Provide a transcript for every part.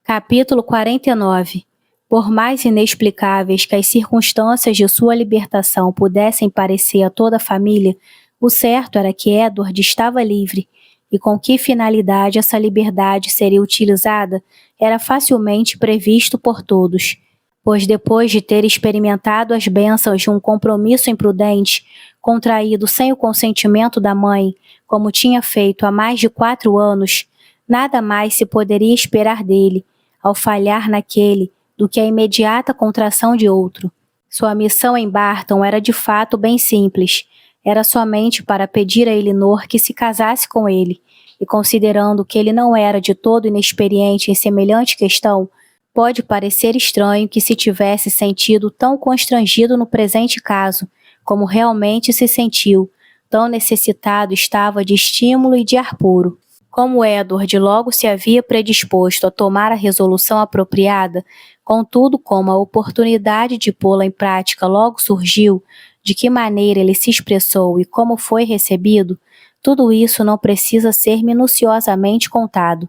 Capítulo 49. Por mais inexplicáveis que as circunstâncias de sua libertação pudessem parecer a toda a família, o certo era que Edward estava livre, e com que finalidade essa liberdade seria utilizada era facilmente previsto por todos, pois depois de ter experimentado as bênçãos de um compromisso imprudente, contraído sem o consentimento da mãe, como tinha feito há mais de 4 anos, nada mais se poderia esperar dele, ao falhar naquele, do que a imediata contração de outro. Sua missão em Barton era de fato bem simples. Era somente para pedir a Elinor que se casasse com ele, e considerando que ele não era de todo inexperiente em semelhante questão, pode parecer estranho que se tivesse sentido tão constrangido no presente caso, como realmente se sentiu, tão necessitado estava de estímulo e de ar puro. Como Edward logo se havia predisposto a tomar a resolução apropriada, contudo, como a oportunidade de pô-la em prática logo surgiu, de que maneira ele se expressou e como foi recebido, tudo isso não precisa ser minuciosamente contado.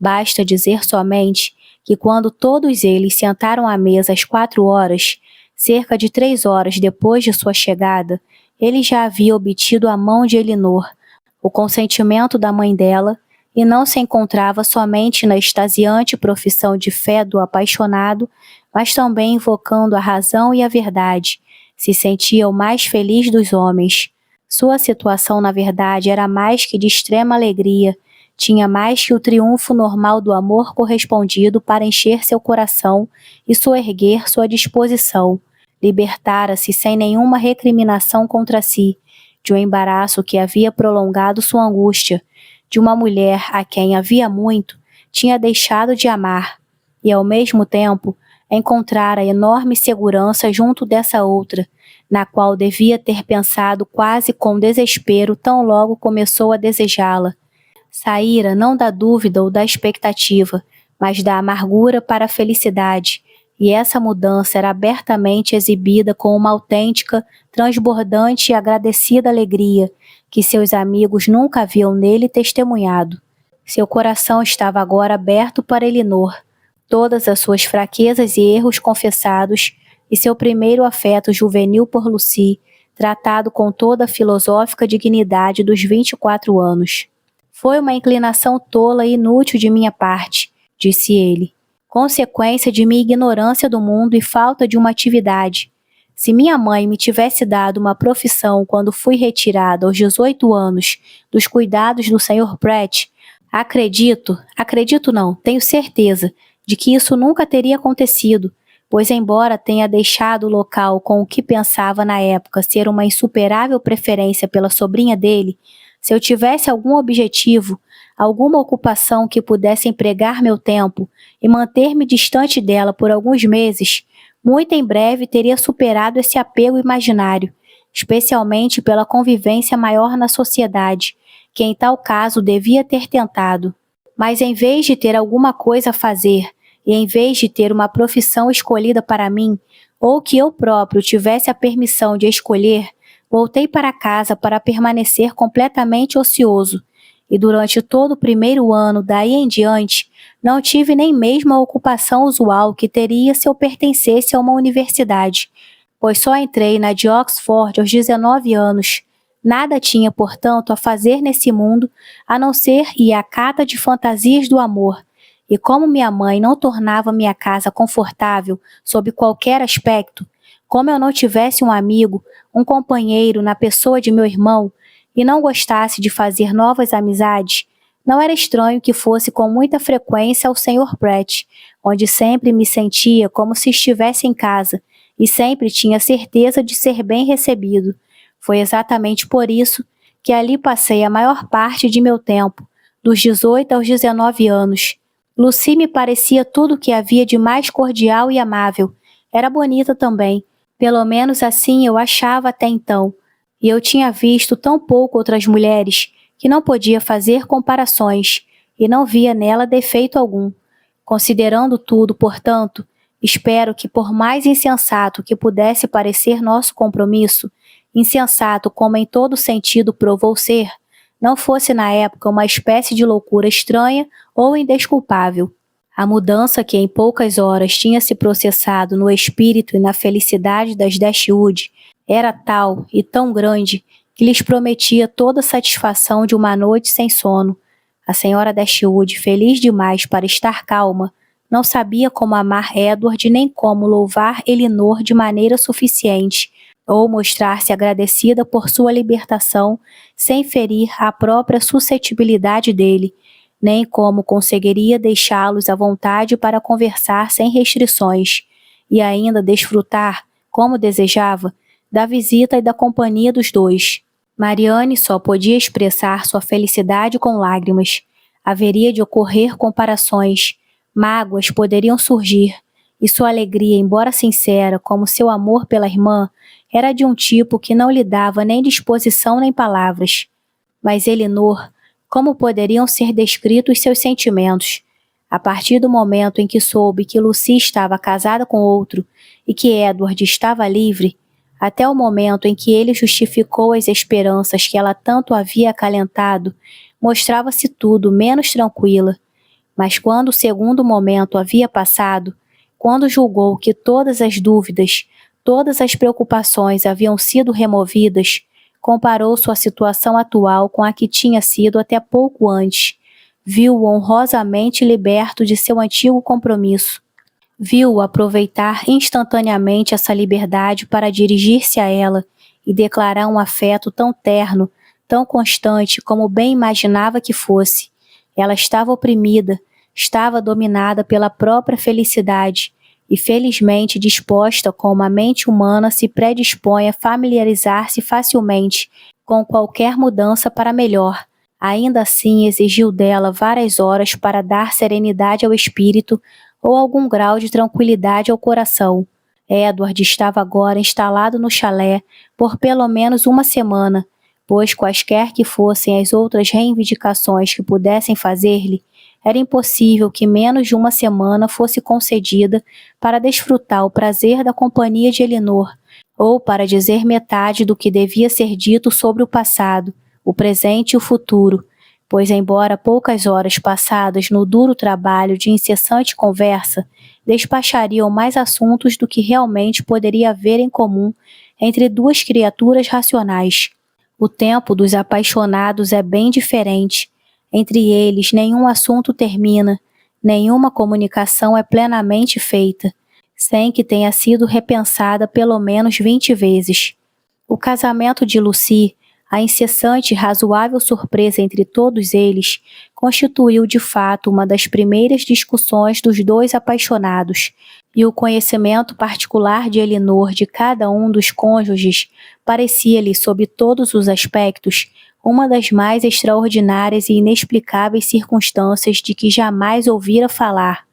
Basta dizer somente que quando todos eles sentaram à mesa às 4 horas, cerca de 3 horas depois de sua chegada, ele já havia obtido a mão de Elinor, o consentimento da mãe dela, e não se encontrava somente na extasiante profissão de fé do apaixonado, mas também invocando a razão e a verdade. Se sentia o mais feliz dos homens. Sua situação, na verdade, era mais que de extrema alegria, tinha mais que o triunfo normal do amor correspondido para encher seu coração e soerguer sua disposição. Libertara-se sem nenhuma recriminação contra si, de um embaraço que havia prolongado sua angústia, de uma mulher a quem havia muito tinha deixado de amar, e ao mesmo tempo encontrara enorme segurança junto dessa outra, na qual devia ter pensado quase com desespero tão logo começou a desejá-la. Saíra não da dúvida ou da expectativa, mas da amargura para a felicidade, e essa mudança era abertamente exibida com uma autêntica, transbordante e agradecida alegria, que seus amigos nunca haviam nele testemunhado. Seu coração estava agora aberto para Elinor, todas as suas fraquezas e erros confessados, e seu primeiro afeto juvenil por Lucy, tratado com toda a filosófica dignidade dos 24 anos. Foi uma inclinação tola e inútil de minha parte, disse ele, consequência de minha ignorância do mundo e falta de uma atividade. Se minha mãe me tivesse dado uma profissão quando fui retirada aos 18 anos dos cuidados do Sr. Pratt, tenho certeza de que isso nunca teria acontecido, pois embora tenha deixado o local com o que pensava na época ser uma insuperável preferência pela sobrinha dele, se eu tivesse algum objetivo, alguma ocupação que pudesse empregar meu tempo e manter-me distante dela por alguns meses, muito em breve teria superado esse apego imaginário, especialmente pela convivência maior na sociedade, que em tal caso devia ter tentado. Mas em vez de ter alguma coisa a fazer, e em vez de ter uma profissão escolhida para mim, ou que eu próprio tivesse a permissão de escolher, voltei para casa para permanecer completamente ocioso, e durante todo o primeiro ano daí em diante, não tive nem mesmo a ocupação usual que teria se eu pertencesse a uma universidade, pois só entrei na de Oxford aos 19 anos. Nada tinha, portanto, a fazer nesse mundo, a não ser ir à cata de fantasias do amor, e como minha mãe não tornava minha casa confortável sob qualquer aspecto, como eu não tivesse um amigo, um companheiro na pessoa de meu irmão, e não gostasse de fazer novas amizades, não era estranho que fosse com muita frequência ao Sr. Pratt, onde sempre me sentia como se estivesse em casa, e sempre tinha certeza de ser bem recebido. Foi exatamente por isso que ali passei a maior parte de meu tempo, dos 18 aos 19 anos. Lucy me parecia tudo o que havia de mais cordial e amável. Era bonita também, pelo menos assim eu achava até então, e eu tinha visto tão pouco outras mulheres que não podia fazer comparações, e não via nela defeito algum. Considerando tudo, portanto, espero que por mais insensato que pudesse parecer nosso compromisso, insensato como em todo sentido provou ser, não fosse na época uma espécie de loucura estranha ou indesculpável. A mudança que em poucas horas tinha se processado no espírito e na felicidade das Dashwood era tal e tão grande que lhes prometia toda a satisfação de uma noite sem sono. A senhora Dashwood, feliz demais para estar calma, não sabia como amar Edward nem como louvar Elinor de maneira suficiente, ou mostrar-se agradecida por sua libertação sem ferir a própria suscetibilidade dele, nem como conseguiria deixá-los à vontade para conversar sem restrições, e ainda desfrutar, como desejava, da visita e da companhia dos dois. Marianne só podia expressar sua felicidade com lágrimas. Haveria de ocorrer comparações, mágoas poderiam surgir, e sua alegria, embora sincera, como seu amor pela irmã, era de um tipo que não lhe dava nem disposição nem palavras. Mas Elinor, como poderiam ser descritos seus sentimentos? A partir do momento em que soube que Lucy estava casada com outro e que Edward estava livre, até o momento em que ele justificou as esperanças que ela tanto havia acalentado, mostrava-se tudo menos tranquila. Mas quando o segundo momento havia passado, quando julgou que todas as dúvidas, todas as preocupações haviam sido removidas, comparou sua situação atual com a que tinha sido até pouco antes. Viu-o honrosamente liberto de seu antigo compromisso. Viu-o aproveitar instantaneamente essa liberdade para dirigir-se a ela e declarar um afeto tão terno, tão constante como bem imaginava que fosse. Ela estava oprimida, estava dominada pela própria felicidade e felizmente disposta como a mente humana se predispõe a familiarizar-se facilmente com qualquer mudança para melhor. Ainda assim exigiu dela várias horas para dar serenidade ao espírito ou algum grau de tranquilidade ao coração. Edward estava agora instalado no chalé por pelo menos uma semana, pois quaisquer que fossem as outras reivindicações que pudessem fazer-lhe, era impossível que menos de uma semana fosse concedida para desfrutar o prazer da companhia de Elinor, ou para dizer metade do que devia ser dito sobre o passado, o presente e o futuro, pois embora poucas horas passadas no duro trabalho de incessante conversa despachariam mais assuntos do que realmente poderia haver em comum entre duas criaturas racionais. O tempo dos apaixonados é bem diferente. Entre eles, nenhum assunto termina, nenhuma comunicação é plenamente feita, sem que tenha sido repensada pelo menos 20 vezes. O casamento de Lucy, a incessante e razoável surpresa entre todos eles, constituiu de fato uma das primeiras discussões dos dois apaixonados, e o conhecimento particular de Elinor de cada um dos cônjuges parecia-lhe, sob todos os aspectos, uma das mais extraordinárias e inexplicáveis circunstâncias de que jamais ouvira falar.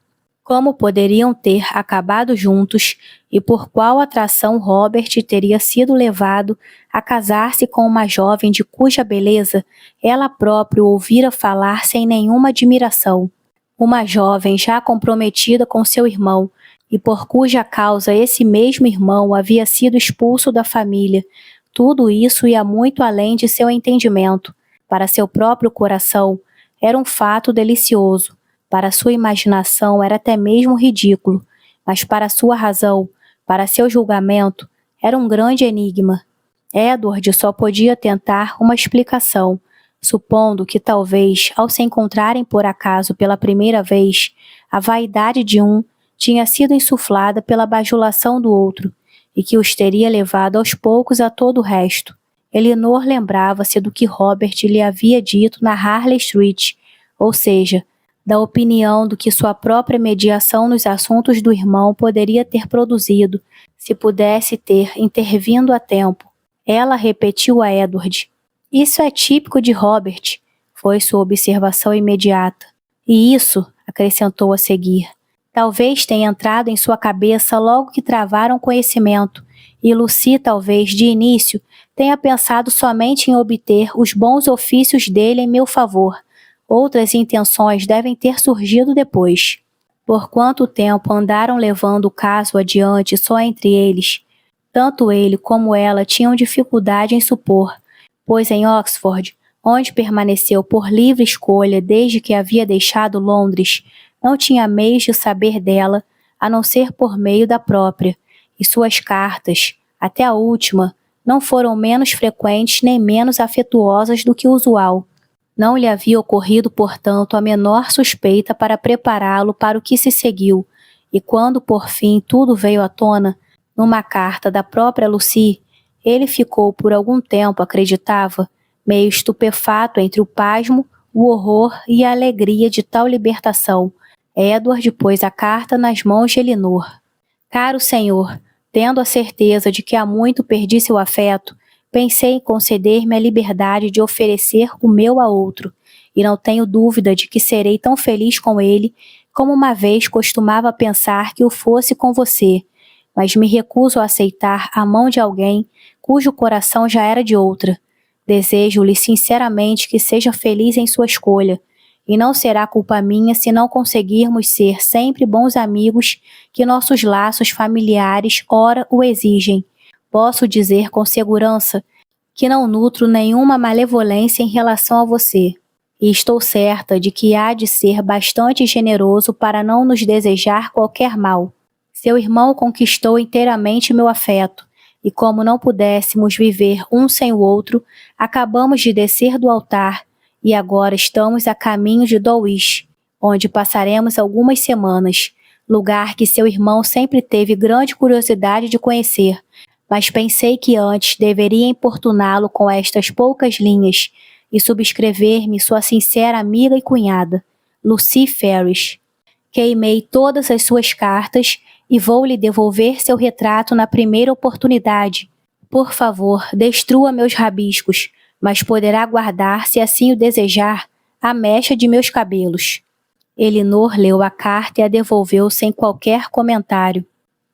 Como poderiam ter acabado juntos e por qual atração Robert teria sido levado a casar-se com uma jovem de cuja beleza ela própria ouvira falar sem nenhuma admiração. Uma jovem já comprometida com seu irmão e por cuja causa esse mesmo irmão havia sido expulso da família. Tudo isso ia muito além de seu entendimento. Para seu próprio coração, era um fato delicioso. Para sua imaginação, era até mesmo ridículo. Mas para sua razão, para seu julgamento, era um grande enigma. Edward só podia tentar uma explicação, supondo que talvez, ao se encontrarem por acaso pela primeira vez, a vaidade de um tinha sido insuflada pela bajulação do outro, e que os teria levado aos poucos a todo o resto. Elinor lembrava-se do que Robert lhe havia dito na Harley Street, ou seja, da opinião do que sua própria mediação nos assuntos do irmão poderia ter produzido, se pudesse ter intervindo a tempo. Ela repetiu a Edward: "Isso é típico de Robert", foi sua observação imediata. "E isso", acrescentou a seguir, "talvez tenha entrado em sua cabeça logo que travaram conhecimento, e Lucy talvez, de início, tenha pensado somente em obter os bons ofícios dele em meu favor. Outras intenções devem ter surgido depois. Por quanto tempo andaram levando o caso adiante só entre eles? Tanto ele como ela tinham dificuldade em supor, pois em Oxford, onde permaneceu por livre escolha desde que havia deixado Londres, não tinha meios de saber dela, a não ser por meio da própria, e suas cartas, até a última, não foram menos frequentes nem menos afetuosas do que o usual. Não lhe havia ocorrido, portanto, a menor suspeita para prepará-lo para o que se seguiu, e quando, por fim, tudo veio à tona, numa carta da própria Lucy, ele ficou por algum tempo, acreditava, meio estupefato entre o pasmo, o horror e a alegria de tal libertação. Edward pôs a carta nas mãos de Elinor. Caro senhor, tendo a certeza de que há muito perdi seu afeto, pensei em conceder-me a liberdade de oferecer o meu a outro, e não tenho dúvida de que serei tão feliz com ele como uma vez costumava pensar que o fosse com você, mas me recuso a aceitar a mão de alguém cujo coração já era de outra. Desejo-lhe sinceramente que seja feliz em sua escolha, e não será culpa minha se não conseguirmos ser sempre bons amigos que nossos laços familiares ora o exigem. Posso dizer com segurança que não nutro nenhuma malevolência em relação a você, e estou certa de que há de ser bastante generoso para não nos desejar qualquer mal. Seu irmão conquistou inteiramente meu afeto, e como não pudéssemos viver um sem o outro, acabamos de descer do altar, e agora estamos a caminho de Dawlish, onde passaremos algumas semanas, lugar que seu irmão sempre teve grande curiosidade de conhecer, mas pensei que antes deveria importuná-lo com estas poucas linhas e subscrever-me sua sincera amiga e cunhada, Lucy Ferris. Queimei todas as suas cartas e vou lhe devolver seu retrato na primeira oportunidade. Por favor, destrua meus rabiscos, mas poderá guardar, se assim o desejar, a mecha de meus cabelos. Elinor leu a carta e a devolveu sem qualquer comentário.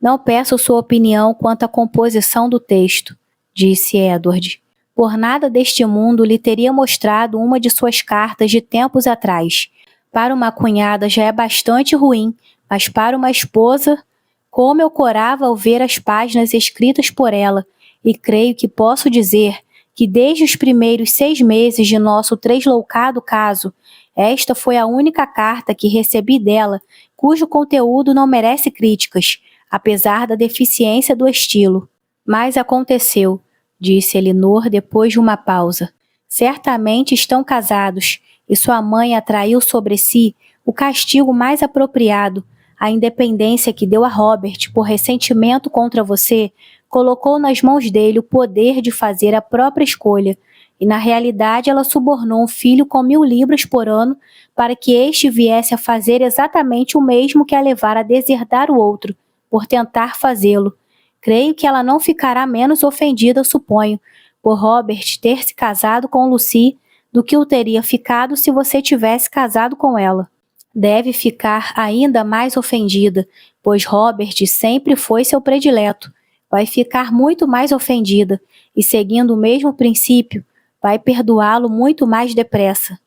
Não peço sua opinião quanto à composição do texto, disse Edward. Por nada deste mundo lhe teria mostrado uma de suas cartas de tempos atrás. Para uma cunhada já é bastante ruim, mas para uma esposa, como eu corava ao ver as páginas escritas por ela, e creio que posso dizer que desde os primeiros 6 meses de nosso tresloucado caso, esta foi a única carta que recebi dela, cujo conteúdo não merece críticas, apesar da deficiência do estilo. Mas aconteceu, disse Elinor depois de uma pausa. Certamente estão casados, e sua mãe atraiu sobre si o castigo mais apropriado. A independência que deu a Robert por ressentimento contra você colocou nas mãos dele o poder de fazer a própria escolha, e na realidade ela subornou um filho com 1000 libras por ano para que este viesse a fazer exatamente o mesmo que a levara a deserdar o outro, por tentar fazê-lo. Creio que ela não ficará menos ofendida, suponho, por Robert ter se casado com Lucy do que o teria ficado se você tivesse casado com ela. Deve ficar ainda mais ofendida, pois Robert sempre foi seu predileto. Vai ficar muito mais ofendida, e seguindo o mesmo princípio, vai perdoá-lo muito mais depressa.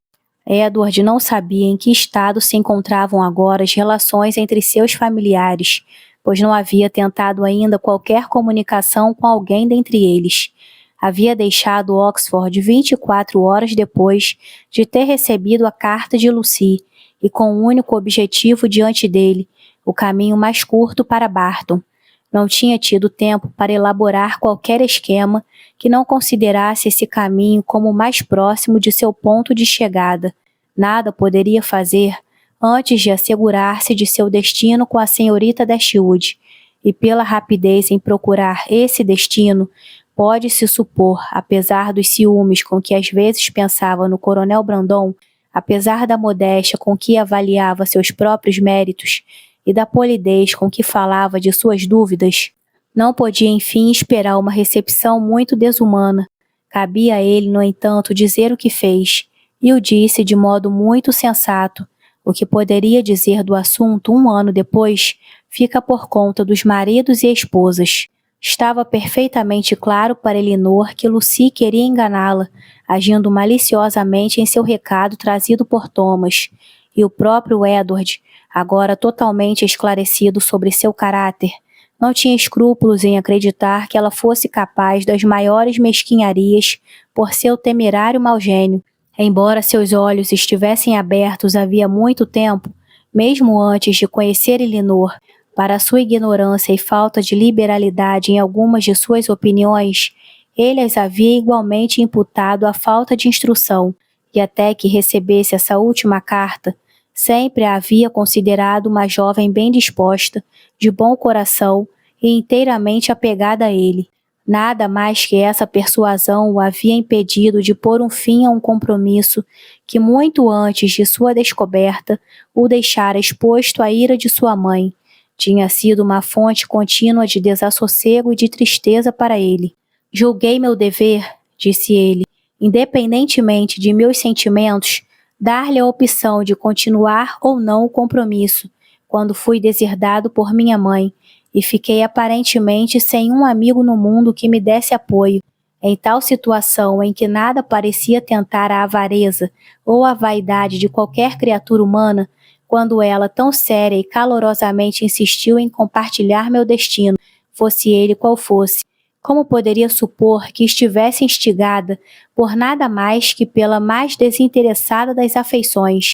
Edward não sabia em que estado se encontravam agora as relações entre seus familiares, pois não havia tentado ainda qualquer comunicação com alguém dentre eles. Havia deixado Oxford 24 horas depois de ter recebido a carta de Lucy, e com um único objetivo diante dele, o caminho mais curto para Barton. Não tinha tido tempo para elaborar qualquer esquema que não considerasse esse caminho como o mais próximo de seu ponto de chegada. Nada poderia fazer antes de assegurar-se de seu destino com a senhorita Dashwood, e pela rapidez em procurar esse destino, pode-se supor, apesar dos ciúmes com que às vezes pensava no coronel Brandon, apesar da modéstia com que avaliava seus próprios méritos e da polidez com que falava de suas dúvidas, não podia enfim esperar uma recepção muito desumana. Cabia a ele, no entanto, dizer o que fez, e o disse de modo muito sensato. O que poderia dizer do assunto 1 ano depois fica por conta dos maridos e esposas. Estava perfeitamente claro para Elinor que Lucy queria enganá-la, agindo maliciosamente em seu recado trazido por Thomas, e o próprio Edward, agora totalmente esclarecido sobre seu caráter, não tinha escrúpulos em acreditar que ela fosse capaz das maiores mesquinharias por seu temerário mau gênio. Embora seus olhos estivessem abertos havia muito tempo, Mesmo antes de conhecer Elinor, para sua ignorância e falta de liberalidade em algumas de suas opiniões, ele as havia igualmente imputado à falta de instrução, e até que recebesse essa última carta, sempre a havia considerado uma jovem bem disposta, de bom coração e inteiramente apegada a ele. Nada mais que essa persuasão o havia impedido de pôr um fim a um compromisso que muito antes de sua descoberta o deixara exposto à ira de sua mãe. Tinha sido uma fonte contínua de desassossego e de tristeza para ele. Julguei meu dever, disse ele, independentemente de meus sentimentos, dar-lhe a opção de continuar ou não o compromisso, quando fui deserdado por minha mãe, e fiquei aparentemente sem um amigo no mundo que me desse apoio. Em tal situação em que nada parecia tentar a avareza ou a vaidade de qualquer criatura humana, quando ela tão séria e calorosamente insistiu em compartilhar meu destino, fosse ele qual fosse, como poderia supor que estivesse instigada por nada mais que pela mais desinteressada das afeições?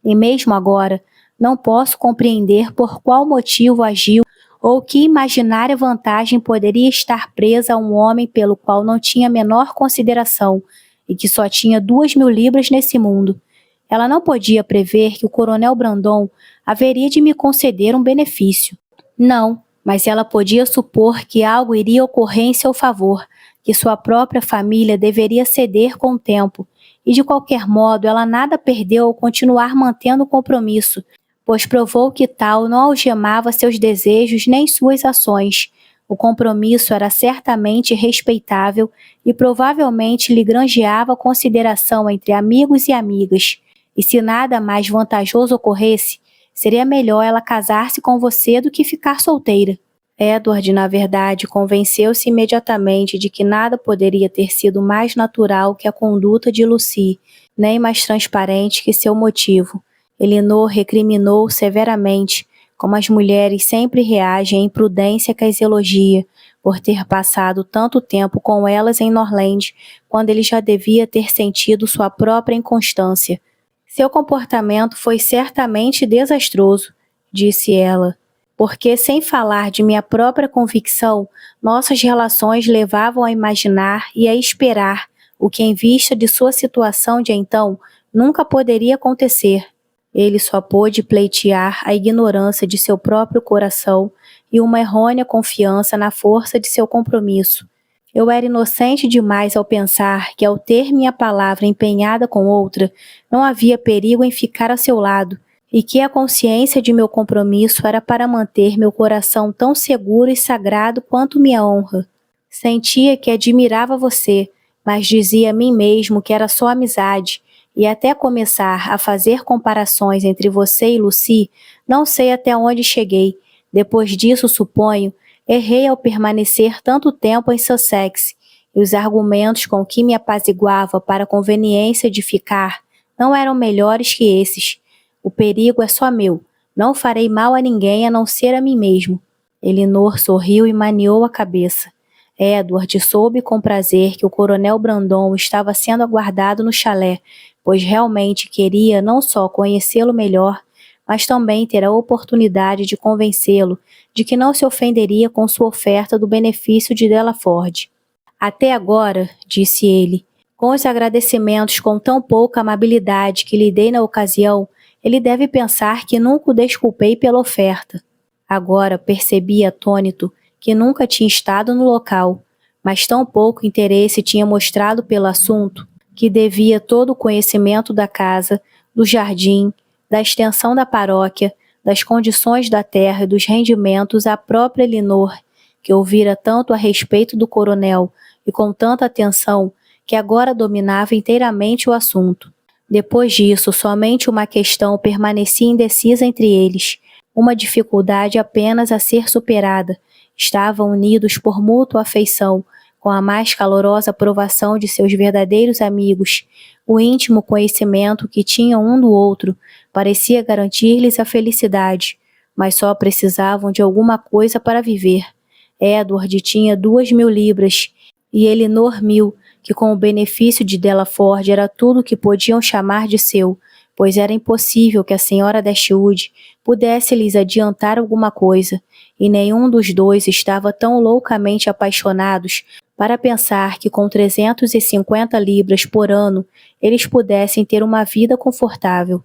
E mesmo agora, não posso compreender por qual motivo agiu ou que imaginária vantagem poderia estar presa a um homem pelo qual não tinha a menor consideração e que só tinha 2.000 libras nesse mundo. Ela não podia prever que o coronel Brandon haveria de me conceder um benefício. Não, mas ela podia supor que algo iria ocorrer em seu favor, que sua própria família deveria ceder com o tempo, e de qualquer modo ela nada perdeu ao continuar mantendo o compromisso, pois provou que tal não algemava seus desejos nem suas ações. O compromisso era certamente respeitável e provavelmente lhe granjeava consideração entre amigos e amigas. E se nada mais vantajoso ocorresse, seria melhor ela casar-se com você do que ficar solteira. Edward, na verdade, convenceu-se imediatamente de que nada poderia ter sido mais natural que a conduta de Lucy, nem mais transparente que seu motivo. Elinor recriminou severamente, como as mulheres sempre reagem à imprudência que as elogia, por ter passado tanto tempo com elas em Norland, quando ele já devia ter sentido sua própria inconstância. Seu comportamento foi certamente desastroso, disse ela, porque, sem falar de minha própria convicção, nossas relações levavam a imaginar e a esperar o que, em vista de sua situação de então, nunca poderia acontecer. Ele só pôde pleitear a ignorância de seu próprio coração e uma errônea confiança na força de seu compromisso. Eu era inocente demais ao pensar que, ao ter minha palavra empenhada com outra, não havia perigo em ficar a seu lado, e que a consciência de meu compromisso era para manter meu coração tão seguro e sagrado quanto minha honra. Sentia que admirava você, mas dizia a mim mesmo que era só amizade, e até começar a fazer comparações entre você e Lucy, não sei até onde cheguei. Depois disso, suponho, errei ao permanecer tanto tempo em Sussex, e os argumentos com que me apaziguava para a conveniência de ficar não eram melhores que esses. O perigo é só meu. Não farei mal a ninguém a não ser a mim mesmo. Elinor sorriu e maniou a cabeça. Edward soube com prazer que o coronel Brandon estava sendo aguardado no chalé, pois realmente queria não só conhecê-lo melhor, mas também ter a oportunidade de convencê-lo de que não se ofenderia com sua oferta do benefício de Delaford. Até agora, disse ele, com os agradecimentos com tão pouca amabilidade que lhe dei na ocasião, ele deve pensar que nunca o desculpei pela oferta. Agora percebi atônito que nunca tinha estado no local, mas tão pouco interesse tinha mostrado pelo assunto que devia todo o conhecimento da casa, do jardim, da extensão da paróquia, das condições da terra e dos rendimentos à própria Elinor, que ouvira tanto a respeito do coronel e com tanta atenção que agora dominava inteiramente o assunto. Depois disso, somente uma questão permanecia indecisa entre eles, uma dificuldade apenas a ser superada. Estavam unidos por mútua afeição, com a mais calorosa aprovação de seus verdadeiros amigos. O íntimo conhecimento que tinham um do outro parecia garantir-lhes a felicidade, mas só precisavam de alguma coisa para viver. Edward tinha 2.000 libras e Elinor 1.000, que com o benefício de Delaford era tudo o que podiam chamar de seu, pois era impossível que a senhora Dashwood pudesse lhes adiantar alguma coisa, e nenhum dos dois estava tão loucamente apaixonados para pensar que com 350 libras por ano eles pudessem ter uma vida confortável.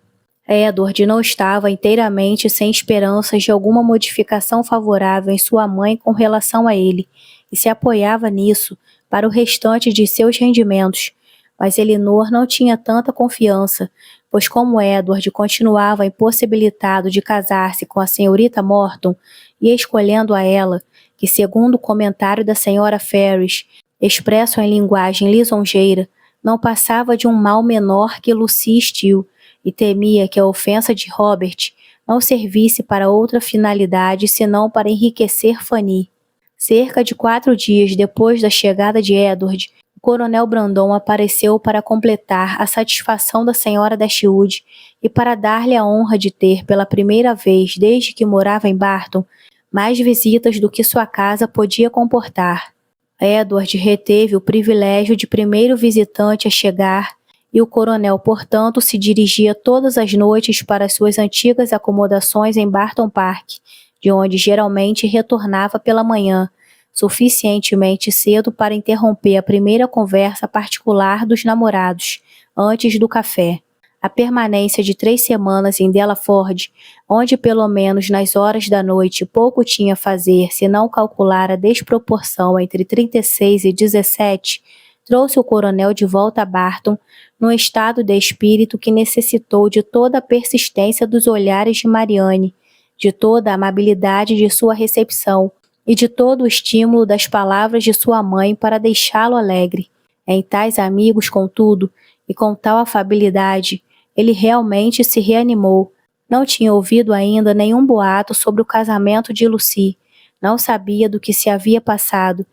Edward não estava inteiramente sem esperanças de alguma modificação favorável em sua mãe com relação a ele, e se apoiava nisso para o restante de seus rendimentos, mas Elinor não tinha tanta confiança, pois como Edward continuava impossibilitado de casar-se com a senhorita Morton e escolhendo a ela, que segundo o comentário da senhora Ferrys, expresso em linguagem lisonjeira, não passava de um mal menor que Lucy Steele, e temia que a ofensa de Robert não servisse para outra finalidade senão para enriquecer Fanny. Cerca de 4 dias depois da chegada de Edward, o coronel Brandon apareceu para completar a satisfação da senhora Dashwood e para dar-lhe a honra de ter, pela primeira vez desde que morava em Barton, mais visitas do que sua casa podia comportar. Edward reteve o privilégio de primeiro visitante a chegar, e o coronel, portanto, se dirigia todas as noites para suas antigas acomodações em Barton Park, de onde geralmente retornava pela manhã, suficientemente cedo para interromper a primeira conversa particular dos namorados, antes do café. A permanência de 3 semanas em Delaford, onde pelo menos nas horas da noite pouco tinha a fazer senão calcular a desproporção entre 36 e 17, trouxe o coronel de volta a Barton num estado de espírito que necessitou de toda a persistência dos olhares de Marianne, de toda a amabilidade de sua recepção e de todo o estímulo das palavras de sua mãe para deixá-lo alegre. Em tais amigos, contudo, e com tal afabilidade, ele realmente se reanimou. Não tinha ouvido ainda nenhum boato sobre o casamento de Lucy, não sabia do que se havia passado,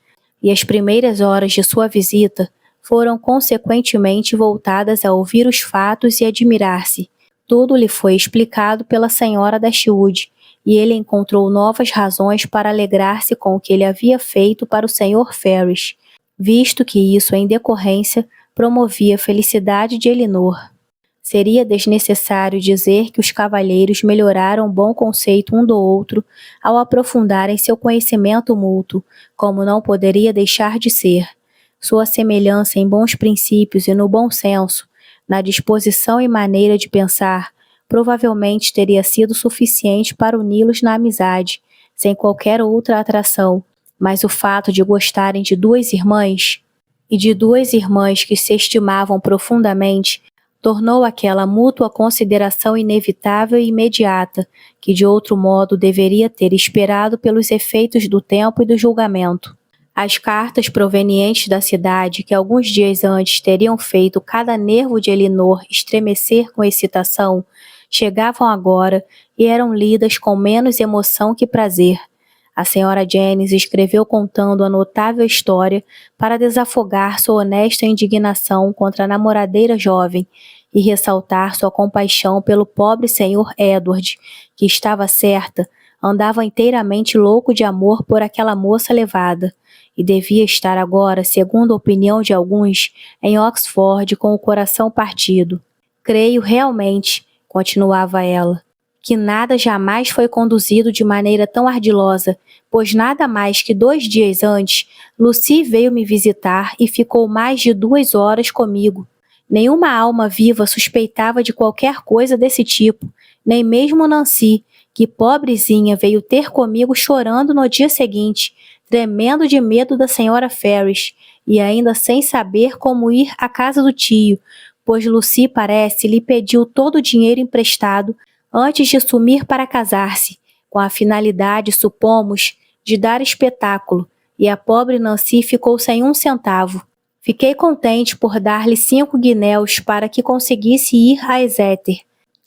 e as primeiras horas de sua visita foram consequentemente voltadas a ouvir os fatos e admirar-se. Tudo lhe foi explicado pela senhora Dashwood, e ele encontrou novas razões para alegrar-se com o que ele havia feito para o Sr. Ferrys, visto que isso, em decorrência, promovia a felicidade de Elinor. Seria desnecessário dizer que os cavalheiros melhoraram o bom conceito um do outro ao aprofundarem seu conhecimento mútuo, como não poderia deixar de ser. Sua semelhança em bons princípios e no bom senso, na disposição e maneira de pensar, provavelmente teria sido suficiente para uni-los na amizade, sem qualquer outra atração, mas o fato de gostarem de 2 irmãs, e de 2 irmãs que se estimavam profundamente, tornou aquela mútua consideração inevitável e imediata, que de outro modo deveria ter esperado pelos efeitos do tempo e do julgamento. As cartas provenientes da cidade, que alguns dias antes teriam feito cada nervo de Elinor estremecer com excitação, chegavam agora e eram lidas com menos emoção que prazer. A senhora Jennings escreveu contando a notável história para desafogar sua honesta indignação contra a namoradeira jovem e ressaltar sua compaixão pelo pobre senhor Edward, que estava certa, andava inteiramente louco de amor por aquela moça levada, e devia estar agora, segundo a opinião de alguns, em Oxford com o coração partido. Creio realmente, continuava ela, que nada jamais foi conduzido de maneira tão ardilosa, pois nada mais que 2 dias antes, Lucy veio me visitar e ficou mais de 2 horas comigo. Nenhuma alma viva suspeitava de qualquer coisa desse tipo, nem mesmo Nancy, que pobrezinha veio ter comigo chorando no dia seguinte, tremendo de medo da senhora Ferrys, e ainda sem saber como ir à casa do tio, pois Lucy parece lhe pediu todo o dinheiro emprestado antes de sumir para casar-se, com a finalidade, supomos, de dar espetáculo, e a pobre Nancy ficou sem 1 centavo. Fiquei contente por dar-lhe 5 guinéus para que conseguisse ir a Exeter,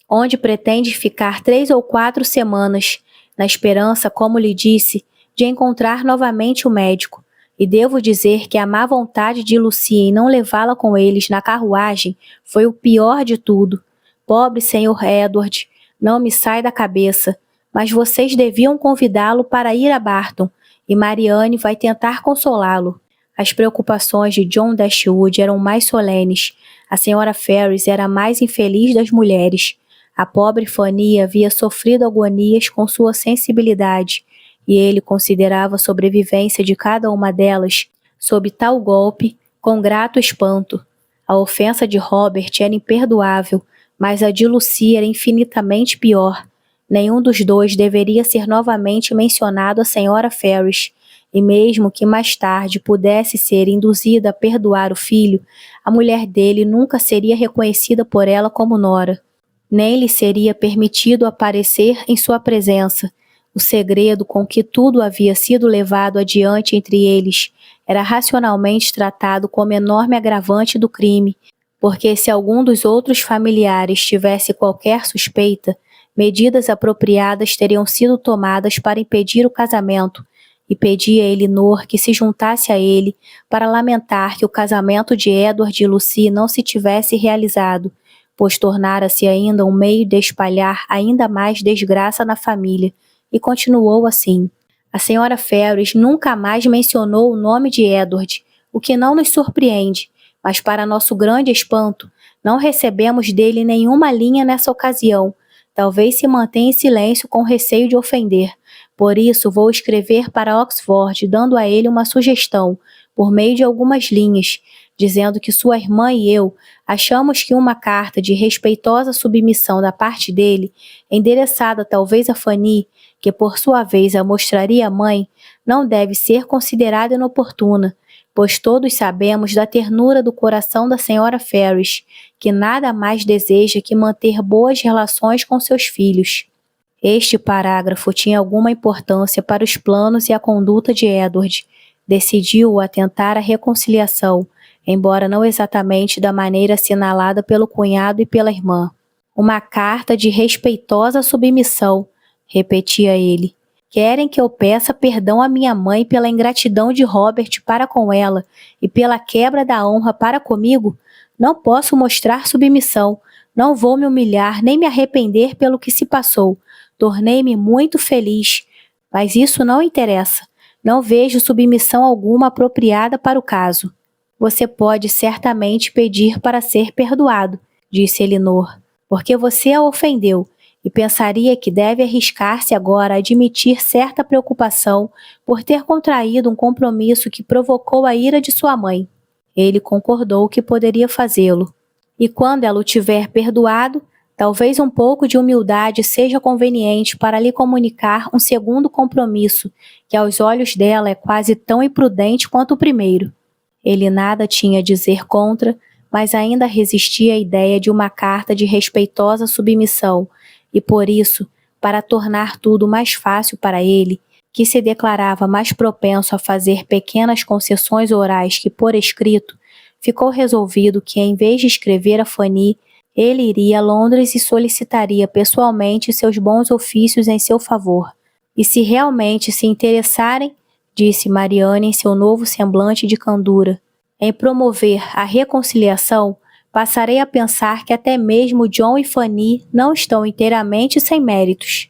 onde pretende ficar 3 ou 4 semanas, na esperança, como lhe disse, de encontrar novamente o médico, e devo dizer que a má vontade de Lucy em não levá-la com eles na carruagem foi o pior de tudo. Pobre Sr. Edward, não me sai da cabeça, mas vocês deviam convidá-lo para ir a Barton, e Marianne vai tentar consolá-lo. As preocupações de John Dashwood eram mais solenes. A senhora Ferris era a mais infeliz das mulheres. A pobre Fanny havia sofrido agonias com sua sensibilidade, e ele considerava a sobrevivência de cada uma delas, sob tal golpe, com grato espanto. A ofensa de Robert era imperdoável, mas a de Lucy era infinitamente pior. Nenhum dos dois deveria ser novamente mencionado a senhora Ferris, e mesmo que mais tarde pudesse ser induzida a perdoar o filho, a mulher dele nunca seria reconhecida por ela como nora. Nem lhe seria permitido aparecer em sua presença. O segredo com que tudo havia sido levado adiante entre eles era racionalmente tratado como enorme agravante do crime, porque se algum dos outros familiares tivesse qualquer suspeita, medidas apropriadas teriam sido tomadas para impedir o casamento, e pedia a Elinor que se juntasse a ele para lamentar que o casamento de Edward e Lucy não se tivesse realizado, pois tornara-se ainda um meio de espalhar ainda mais desgraça na família, e continuou assim. A senhora Ferris nunca mais mencionou o nome de Edward, o que não nos surpreende, mas para nosso grande espanto, não recebemos dele nenhuma linha nessa ocasião. Talvez se mantenha em silêncio com receio de ofender. Por isso vou escrever para Oxford, dando a ele uma sugestão, por meio de algumas linhas, dizendo que sua irmã e eu achamos que uma carta de respeitosa submissão da parte dele, endereçada talvez a Fanny, que por sua vez a mostraria à mãe, não deve ser considerada inoportuna, pois todos sabemos da ternura do coração da senhora Ferris, que nada mais deseja que manter boas relações com seus filhos. Este parágrafo tinha alguma importância para os planos e a conduta de Edward. Decidiu atentar à reconciliação, embora não exatamente da maneira assinalada pelo cunhado e pela irmã. Uma carta de respeitosa submissão, repetia ele. Querem que eu peça perdão à minha mãe pela ingratidão de Robert para com ela e pela quebra da honra para comigo? Não posso mostrar submissão. Não vou me humilhar nem me arrepender pelo que se passou. Tornei-me muito feliz, mas isso não interessa. Não vejo submissão alguma apropriada para o caso. Você pode certamente pedir para ser perdoado, disse Elinor, porque você a ofendeu, e pensaria que deve arriscar-se agora a admitir certa preocupação por ter contraído um compromisso que provocou a ira de sua mãe. Ele concordou que poderia fazê-lo. E quando ela o tiver perdoado, talvez um pouco de humildade seja conveniente para lhe comunicar um segundo compromisso, que aos olhos dela é quase tão imprudente quanto o primeiro. Ele nada tinha a dizer contra, mas ainda resistia à ideia de uma carta de respeitosa submissão, e por isso, para tornar tudo mais fácil para ele, que se declarava mais propenso a fazer pequenas concessões orais que por escrito, ficou resolvido que, em vez de escrever a Fanny, ele iria a Londres e solicitaria pessoalmente seus bons ofícios em seu favor. E se realmente se interessarem, disse Mariana em seu novo semblante de candura, em promover a reconciliação, passarei a pensar que até mesmo John e Fanny não estão inteiramente sem méritos.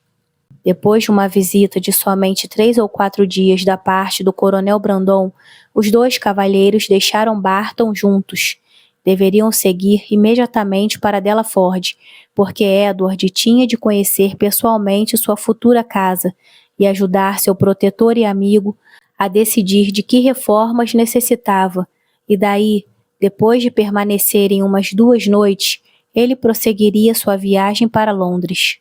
Depois de uma visita de somente 3 ou 4 dias da parte do coronel Brandon, os dois cavalheiros deixaram Barton juntos. Deveriam seguir imediatamente para Delaford, porque Edward tinha de conhecer pessoalmente sua futura casa e ajudar seu protetor e amigo a decidir de que reformas necessitava, e daí, depois de permanecerem umas 2 noites, ele prosseguiria sua viagem para Londres.